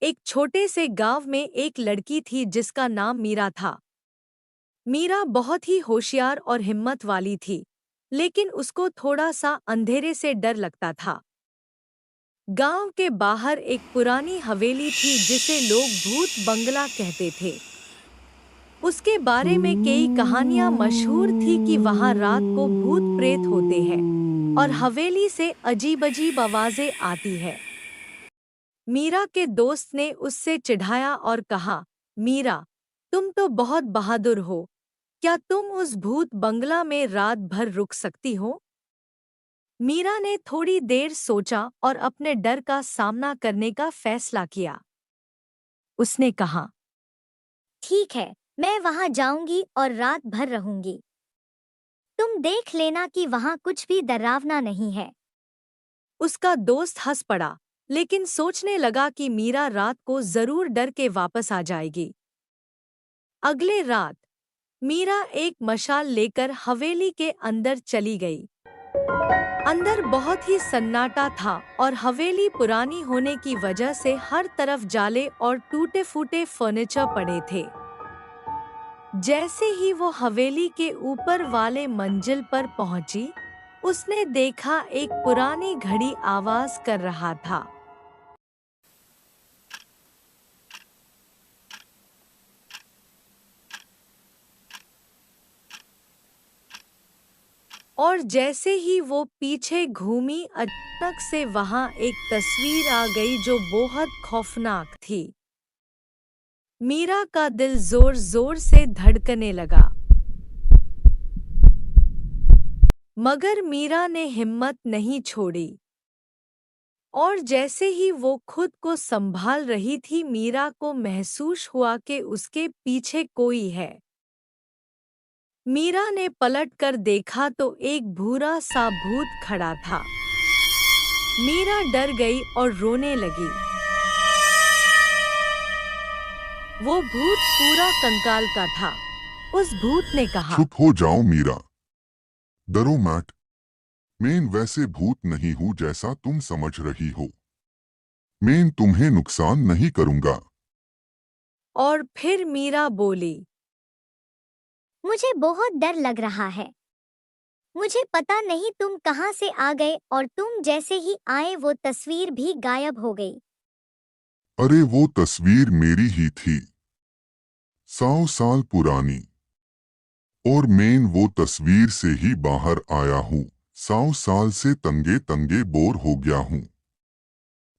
एक छोटे से गांव में एक लड़की थी जिसका नाम मीरा था। मीरा बहुत ही होशियार और हिम्मत वाली थी, लेकिन उसको थोड़ा सा अंधेरे से डर लगता था। गांव के बाहर एक पुरानी हवेली थी जिसे लोग भूत बंगला कहते थे। उसके बारे में कई कहानियां मशहूर थी कि वहां रात को भूत प्रेत होते हैं और हवेली से अजीब अजीब आवाजें आती है। मीरा के दोस्त ने उससे चिढ़ाया और कहा, मीरा, तुम तो बहुत बहादुर हो। क्या तुम उस भूत बंगला में रात भर रुक सकती हो? मीरा ने थोड़ी देर सोचा और अपने डर का सामना करने का फैसला किया। उसने कहा, ठीक है, मैं वहां जाऊंगी और रात भर रहूंगी। तुम देख लेना कि वहां कुछ भी डरावना नहीं है। उसका दोस्त हंस पड़ा, लेकिन सोचने लगा कि मीरा रात को जरूर डर के वापस आ जाएगी। अगले रात मीरा एक मशाल लेकर हवेली के अंदर चली गई। अंदर बहुत ही सन्नाटा था और हवेली पुरानी होने की वजह से हर तरफ जाले और टूटे-फूटे फर्नीचर पड़े थे। जैसे ही वो हवेली के ऊपर वाले मंजिल पर पहुंची, उसने देखा एक पुरानी घड़ी आवाज कर रहा था। और जैसे ही वो पीछे घूमी, अचानक से वहां एक तस्वीर आ गई जो बहुत खौफनाक थी। मीरा का दिल जोर जोर से धड़कने लगा। मगर मीरा ने हिम्मत नहीं छोड़ी। और जैसे ही वो खुद को संभाल रही थी, मीरा को महसूस हुआ कि उसके पीछे कोई है। मीरा ने पलट कर देखा तो एक भूरा सा भूत खड़ा था। मीरा डर गई और रोने लगी। वो भूत पूरा कंकाल का था। उस भूत ने कहा, चुप हो जाओ मीरा, डरो मत। मैं वैसे भूत नहीं हूँ जैसा तुम समझ रही हो। मैं तुम्हें नुकसान नहीं करूँगा। और फिर मीरा बोली, मुझे बहुत डर लग रहा है। मुझे पता नहीं तुम कहां से आ गए और तुम जैसे ही आए वो तस्वीर भी गायब हो गई। अरे वो तस्वीर मेरी ही थी, 100 साल पुरानी। और मैं वो तस्वीर से ही बाहर आया हूँ। 100 साल से तंगे तंगे बोर हो गया हूँ।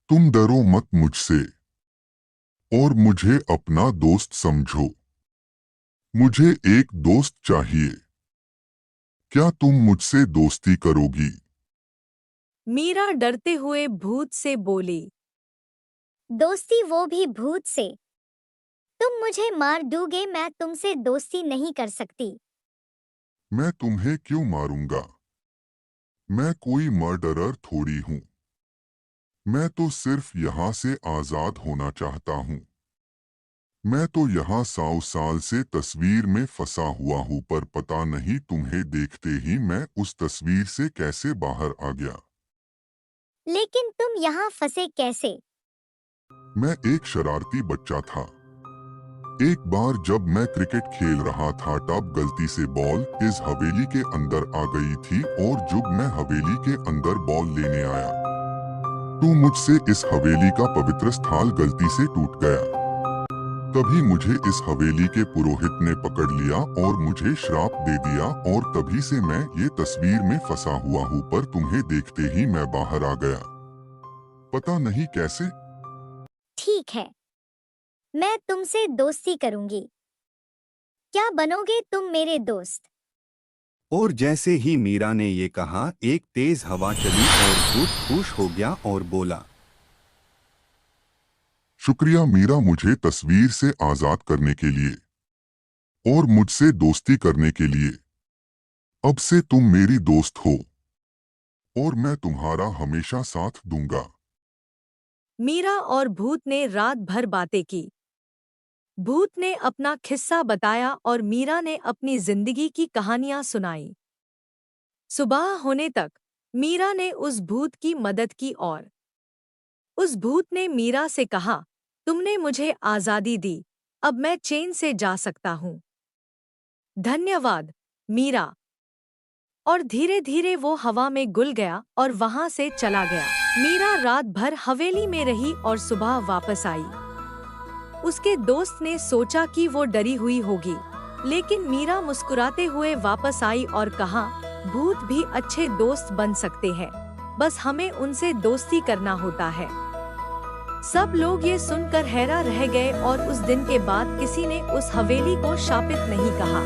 तुम डरो मत मुझसे और मुझे अपना दोस्त समझो। मुझे एक दोस्त चाहिए। क्या तुम मुझसे दोस्ती करोगी? मीरा डरते हुए भूत से बोली, दोस्ती वो भी भूत से? तुम मुझे मार दोगे, मैं तुमसे दोस्ती नहीं कर सकती। मैं तुम्हें क्यों मारूंगा? मैं कोई मर्डरर थोड़ी हूँ। मैं तो सिर्फ यहाँ से आजाद होना चाहता हूँ। मैं तो यहाँ 100 साल से तस्वीर में फंसा हुआ हूँ, पर पता नहीं तुम्हें देखते ही मैं उस तस्वीर से कैसे बाहर आ गया। लेकिन तुम यहाँ फंसे कैसे? मैं एक शरारती बच्चा था। एक बार जब मैं क्रिकेट खेल रहा था तब गलती से बॉल इस हवेली के अंदर आ गई थी, और जब मैं हवेली के अंदर बॉल लेने आया तो मुझसे इस हवेली का पवित्र स्थान गलती से टूट गया। तभी मुझे इस हवेली के पुरोहित ने पकड़ लिया और मुझे श्राप दे दिया, और तभी से मैं ये तस्वीर में फंसा हुआ हूँ, पर तुम्हें देखते ही मैं बाहर आ गया। पता नहीं कैसे। ठीक है, मैं तुमसे दोस्ती करूंगी। क्या बनोगे तुम मेरे दोस्त? और जैसे ही मीरा ने ये कहा, एक तेज हवा चली और भूत खुश हो गया और बोला, शुक्रिया मीरा, मुझे तस्वीर से आजाद करने के लिए और मुझसे दोस्ती करने के लिए। अब से तुम मेरी दोस्त हो और मैं तुम्हारा हमेशा साथ दूंगा। मीरा और भूत ने रात भर बातें की। भूत ने अपना किस्सा बताया और मीरा ने अपनी जिंदगी की कहानियां सुनाई। सुबह होने तक मीरा ने उस भूत की मदद की और उस भूत ने मीरा से कहा, तुमने मुझे आज़ादी दी, अब मैं चैन से जा सकता हूँ। धन्यवाद, मीरा। और धीरे धीरे वो हवा में घुल गया और वहां से चला गया। मीरा रात भर हवेली में रही और सुबह वापस आई। उसके दोस्त ने सोचा कि वो डरी हुई होगी, लेकिन मीरा मुस्कुराते हुए वापस आई और कहा, भूत भी अच्छे दोस्त बन सकते हैं, बस हमें उनसे दोस्ती करना होता है। सब लोग ये सुनकर हैरान रह गए और उस दिन के बाद किसी ने उस हवेली को शापित नहीं कहा।